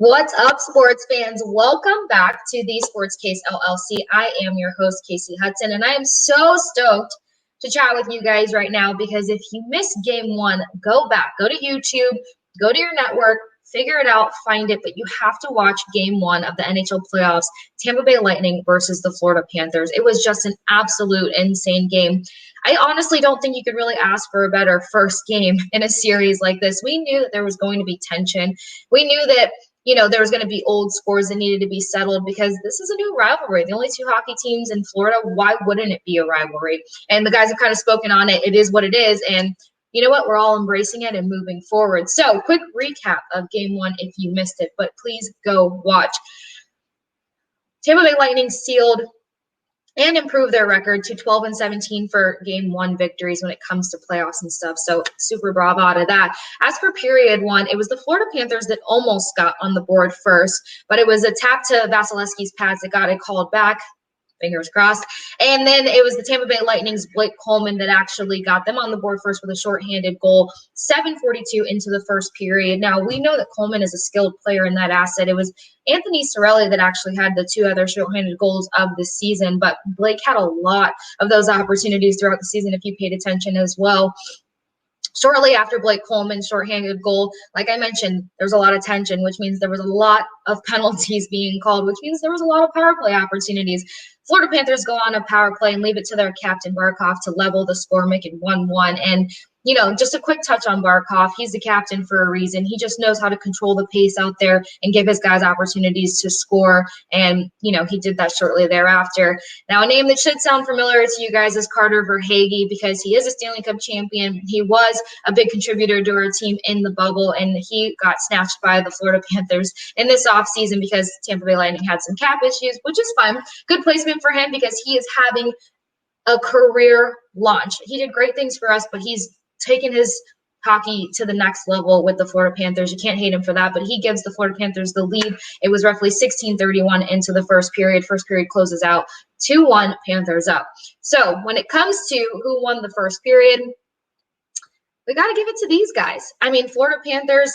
What's up, sports fans? Welcome back to the Sports Case LLC. I am your host, Casey Hudson, and I am so stoked to chat with you guys right now because if you missed game one, go back, go to YouTube, go to your network, figure it out, find it, but you have to watch game one of the NHL playoffs, Tampa Bay Lightning versus the Florida Panthers. It was just an absolute insane game. I honestly don't think you could really ask for a better first game in a series like this. We knew that there was going to be tension. We knew that there was going to be old scores that needed to be settled because this is a new rivalry. The only two hockey teams in Florida, why wouldn't it be a rivalry? And the guys have kind of spoken on it. It is what it is. And you know what? We're all embracing it and moving forward. So quick recap of game one if you missed it, but please go watch. Tampa Bay Lightning sealed and improve their record to 12-17 for game one victories when it comes to playoffs and stuff. So super bravo out of that. As for period one, it was the Florida Panthers that almost got on the board first, but it was a tap to Vasilevsky's pads that got it called back. Fingers crossed. And then it was the Tampa Bay Lightning's Blake Coleman that actually got them on the board first with a shorthanded goal, 7:42 into the first period. Now, we know that Coleman is a skilled player in that asset. It was Anthony Cirelli that actually had the two other shorthanded goals of the season, but Blake had a lot of those opportunities throughout the season if you paid attention as well. Shortly after Blake Coleman's shorthanded goal, like I mentioned, there was a lot of tension, which means there was a lot of penalties being called, which means there was a lot of power play opportunities. Florida Panthers go on a power play and leave it to their captain, Barkov, to level the score, make it 1-1. And, just a quick touch on Barkov. He's the captain for a reason. He just knows how to control the pace out there and give his guys opportunities to score. And, he did that shortly thereafter. Now, a name that should sound familiar to you guys is Carter Verhage because he is a Stanley Cup champion. He was a big contributor to our team in the bubble, and he got snatched by the Florida Panthers in this offseason because Tampa Bay Lightning had some cap issues, which is fine. Good placement for him because he is having a career launch. He did great things for us, but he's taken his hockey to the next level with the Florida Panthers. You can't hate him for that, but he gives the Florida Panthers the lead. It was roughly 16:31 into the first period. First period closes out 2-1, Panthers up. So when it comes to who won the first period, we got to give it to these guys. I mean, Florida Panthers,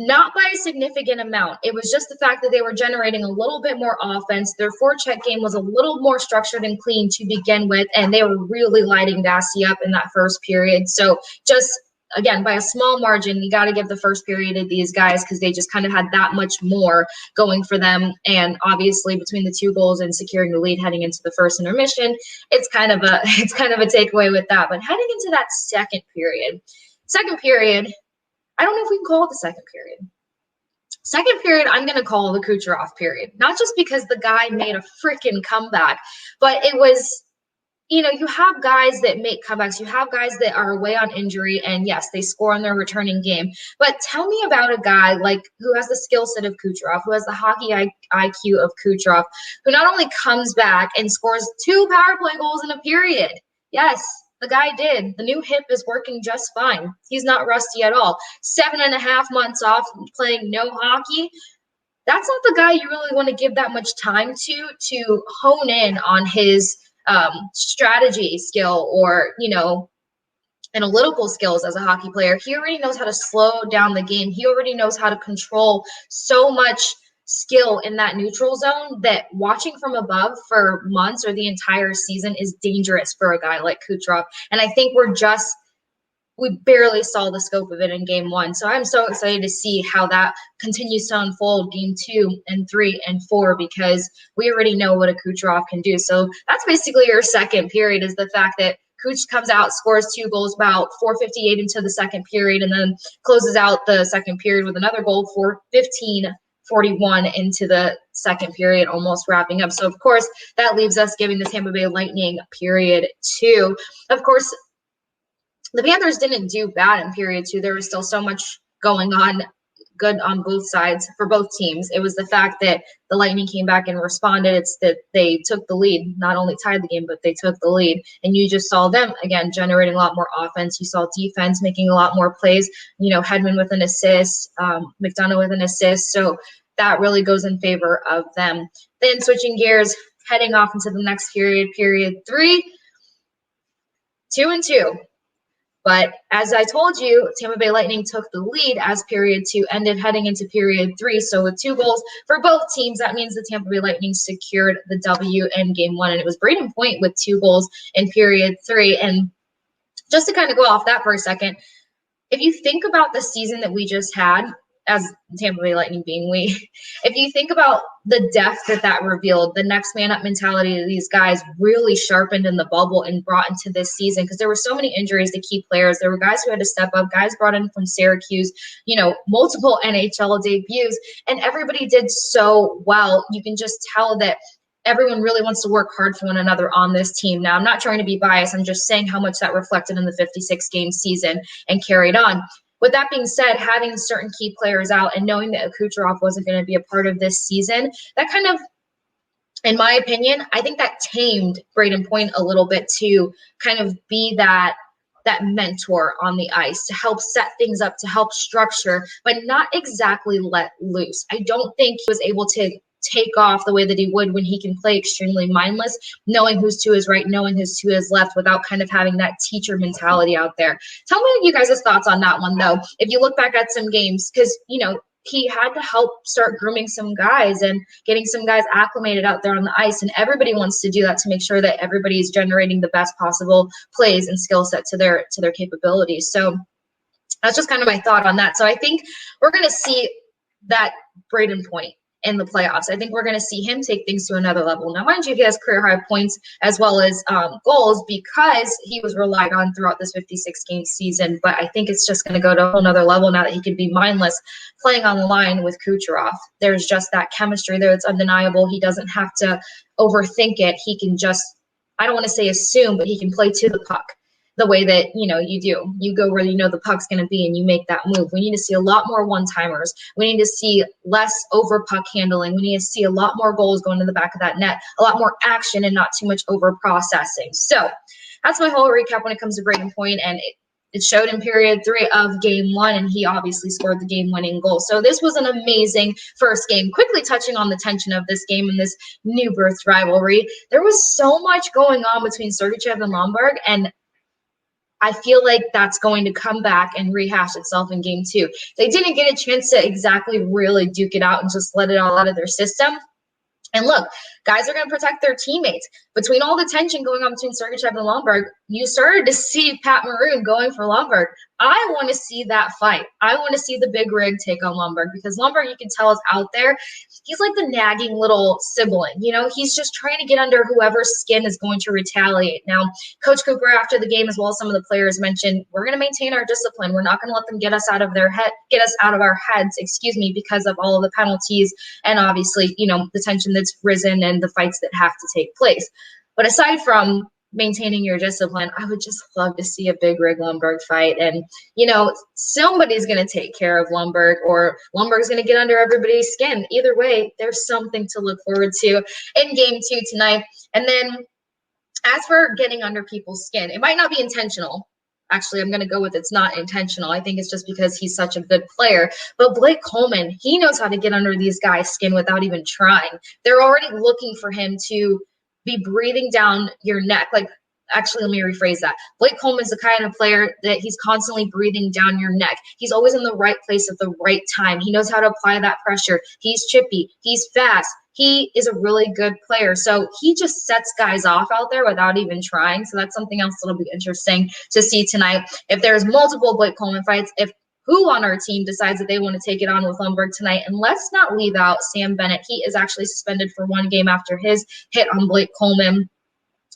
not by a significant amount. It was just the fact that they were generating a little bit more offense. Their forecheck game was a little more structured and clean to begin with, and they were really lighting Dasty up in that first period. So just, again, by a small margin, you got to give the first period to these guys because they just kind of had that much more going for them. And obviously, between the two goals and securing the lead heading into the first intermission, it's kind of a takeaway with that. But heading into that second period, I don't know if we can call it the second period. Second period, I'm going to call the Kucherov period. Not just because the guy made a freaking comeback, but it was, you have guys that make comebacks. You have guys that are away on injury, and yes, they score on their returning game. But tell me about a guy who has the skill set of Kucherov, who has the hockey IQ of Kucherov, who not only comes back and scores 2 power play goals in a period. Yes, the guy did. The new hip is working just fine. He's not rusty at all. 7.5 months off playing no hockey. That's not the guy you really want to give that much time to hone in on his strategy skill or, analytical skills as a hockey player. He already knows how to slow down the game. He already knows how to control so much skill in that neutral zone that watching from above for months or the entire season is dangerous for a guy like Kucherov. And I think we barely saw the scope of it in game one. So I'm so excited to see how that continues to unfold game 2 and 3 and 4 because we already know what a Kucherov can do. So that's basically your second period is the fact that Kuch comes out, scores 2 goals about 4:58 into the second period, and then closes out the second period with another goal for 15:41 into the second period, almost wrapping up. So, of course, that leaves us giving the Tampa Bay Lightning period 2. Of course, the Panthers didn't do bad in period 2. There was still so much going on good on both sides for both teams. It was the fact that the Lightning came back and responded. It's that they took the lead, not only tied the game, but they took the lead. And you just saw them, again, generating a lot more offense. You saw defense making a lot more plays. Hedman with an assist, McDonough with an assist. So that really goes in favor of them. Then switching gears, heading off into the next period, period 3, 2-2. But as I told you, Tampa Bay Lightning took the lead as period 2 ended, heading into period 3. So with 2 goals for both teams, that means the Tampa Bay Lightning secured the W in game 1. And it was Braden Point with 2 goals in period 3. And just to kind of go off that for a second, if you think about the season that we just had, as Tampa Bay Lightning being we, if you think about the depth that revealed, the next man up mentality of these guys really sharpened in the bubble and brought into this season, because there were so many injuries to key players. There were guys who had to step up, guys brought in from Syracuse, multiple NHL debuts, and everybody did so well. You can just tell that everyone really wants to work hard for one another on this team. Now, I'm not trying to be biased. I'm just saying how much that reflected in the 56-game season and carried on. With that being said, having certain key players out and knowing that Kucherov wasn't going to be a part of this season, that kind of, in my opinion, I think that tamed Braden Point a little bit to kind of be that mentor on the ice, to help set things up, to help structure, but not exactly let loose. I don't think he was able to take off the way that he would when he can play extremely mindless, knowing who's to his right, knowing who's to his left, without kind of having that teacher mentality out there. Tell me you guys' thoughts on that one, though. If you look back at some games, because, he had to help start grooming some guys and getting some guys acclimated out there on the ice, and everybody wants to do that to make sure that everybody is generating the best possible plays and skill set to their capabilities. So that's just kind of my thought on that. So I think we're going to see that Braden Point in the playoffs. I think we're going to see him take things to another level. Now, mind you, he has career high points as well as goals, because he was relied on throughout this 56-game season. But I think it's just going to go to a whole nother level now that he can be mindless playing on the line with Kucherov. There's just that chemistry there. It's undeniable. He doesn't have to overthink it. He can just, I don't want to say assume, but he can play to the puck the way that, you do. You go where the puck's going to be and you make that move. We need to see a lot more one-timers. We need to see less over puck handling. We need to see a lot more goals going to the back of that net, a lot more action and not too much over processing. So that's my whole recap when it comes to Braden Point, and it showed in period 3 of game 1, and he obviously scored the game-winning goal. So this was an amazing first game. Quickly touching on the tension of this game and this new birthed rivalry, there was so much going on between Sergachev and Lomberg, and I feel like that's going to come back and rehash itself in game 2. They didn't get a chance to exactly really duke it out and just let it all out of their system. And look, guys are going to protect their teammates. Between all the tension going on between Sergachev and Lomberg, you started to see Pat Maroon going for Lomberg. I want to see that fight. I want to see the big rig take on Lomberg, because Lomberg, you can tell, is out there. He's like the nagging little sibling. He's just trying to get under whoever's skin is going to retaliate. Now, Coach Cooper, after the game, as well as some of the players, mentioned, we're going to maintain our discipline. We're not going to let them get us out of our heads, because of all of the penalties and obviously, the tension that's risen and the fights that have to take place. But aside from maintaining your discipline, I would just love to see a big rig Lomberg fight. And, somebody's going to take care of Lomberg, or Lomberg's going to get under everybody's skin. Either way, there's something to look forward to in game 2 tonight. And then as for getting under people's skin, it might not be intentional. Actually, I'm going to go with it's not intentional. I think it's just because he's such a good player. But Blake Coleman, he knows how to get under these guys' skin without even trying. They're already looking for him to be breathing down your neck. Actually, let me rephrase that. Blake Coleman's the kind of player that he's constantly breathing down your neck. He's always in the right place at the right time. He knows how to apply that pressure. He's chippy. He's fast. He is a really good player. So he just sets guys off out there without even trying. So that's something else that'll be interesting to see tonight. If there's multiple Blake Coleman fights, if who on our team decides that they want to take it on with Lomberg tonight. And let's not leave out Sam Bennett. He is actually suspended for 1 game after his hit on Blake Coleman.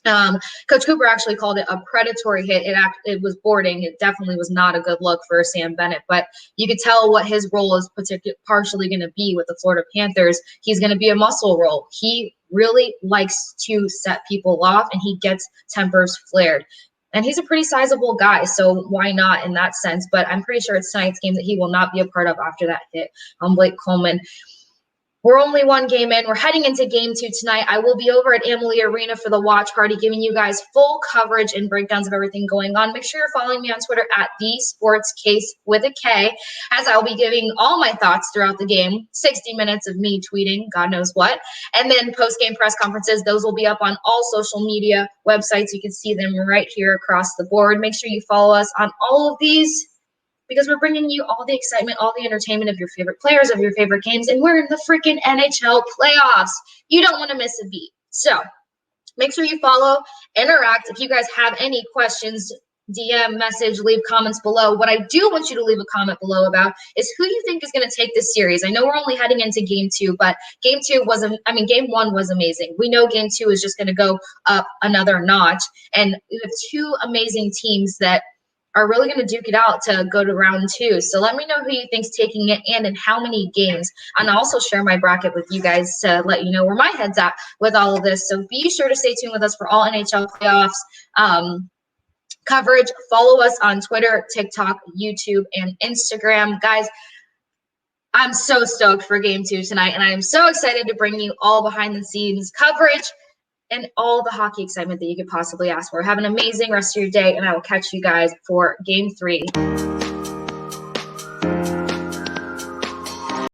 Coach Cooper actually called it a predatory hit. It was boarding. It definitely was not a good look for Sam Bennett, but you could tell what his role is partially going to be with the Florida Panthers. He's going to be a muscle role. He really likes to set people off, and he gets tempers flared. And he's a pretty sizable guy, so why not in that sense? But I'm pretty sure it's tonight's game that he will not be a part of after that hit on Blake Coleman. We're only one game in. We're heading into game 2 tonight. I will be over at Amalie Arena for the watch party, giving you guys full coverage and breakdowns of everything going on. Make sure you're following me on Twitter at @thesportscase with a K, as I'll be giving all my thoughts throughout the game. 60 minutes of me tweeting, God knows what. And then post-game press conferences. Those will be up on all social media websites. You can see them right here across the board. Make sure you follow us on all of these, because we're bringing you all the excitement, all the entertainment of your favorite players, of your favorite games, and we're in the freaking NHL playoffs. You don't want to miss a beat. So make sure you follow, interact. If you guys have any questions, DM, message, leave comments below. What I do want you to leave a comment below about is who you think is going to take this series. I know we're only heading into game 2, but game 1 was amazing. We know game 2 is just going to go up another notch, and we have 2 amazing teams that are really going to duke it out to go to round 2. So let me know who you think's taking it and in how many games. And I'll also share my bracket with you guys to let you know where my head's at with all of this. So be sure to stay tuned with us for all NHL playoffs coverage. Follow us on Twitter, TikTok, YouTube, and Instagram. Guys, I'm so stoked for game 2 tonight, and I am so excited to bring you all behind-the-scenes coverage and all the hockey excitement that you could possibly ask for. Have an amazing rest of your day, and I will catch you guys for game 3.